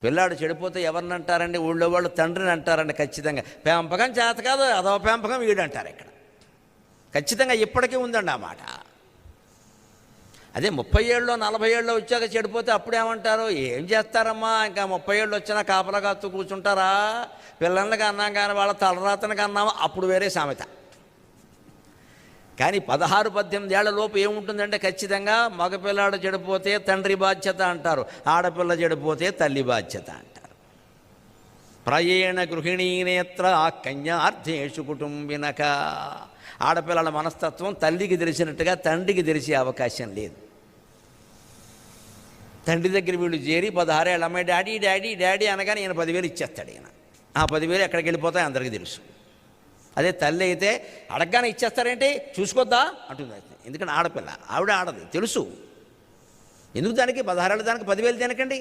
పిల్లాడు చెడిపోతే ఎవరిని అంటారండి? ఊళ్ళో వాళ్ళు తండ్రిని అంటారండి ఖచ్చితంగా. పెంపకం చేత కాదు, అదో పెంపకం వీడు అంటారు ఇక్కడ. ఖచ్చితంగా ఇప్పటికీ ఉందండి ఆ మాట. అదే 30 ఏళ్ళలో 40 ఏళ్ళలో వచ్చాక చెడిపోతే అప్పుడేమంటారు? ఏం చేస్తారమ్మా, ఇంకా 30 ఏళ్ళు వచ్చినా కాపలా కాస్తూ కూర్చుంటారా? పిల్లలకి అన్నాం కానీ వాళ్ళ తలరాతనకి అన్నామా, అప్పుడు వేరే సామెత. కానీ 16-18 ఏళ్ల లోపు ఏముంటుందంటే ఖచ్చితంగా మగపిల్లాడు చెడిపోతే తండ్రి బాధ్యత అంటారు, ఆడపిల్ల చెడిపోతే తల్లి బాధ్యత అంటారు. ప్రయేణ గృహిణీనేత్ర కన్యార్థేషు కుటుంబినక. ఆడపిల్లల మనస్తత్వం తల్లికి తెలిసినట్టుగా తండ్రికి తెలిసే అవకాశం లేదు. తండ్రి దగ్గర వీళ్ళు చేరి 16 ఏళ్ళ అమ్మాయి డాడీ డాడీ డాడీ అనగానే ఈయన 10,000 ఇచ్చేస్తాడు. ఈయన ఆ 10,000 ఎక్కడికి వెళ్ళిపోతాయి అందరికీ తెలుసు. అదే తల్లి అయితే అడగగానే ఇచ్చేస్తారేంటి, చూసుకోద్దా అంటుంది. ఎందుకంటే ఆడపిల్ల, ఆవిడ ఆడది తెలుసు. ఎందుకు దానికి 16 ఏళ్ళ దానికి 10,000 దేనికండి?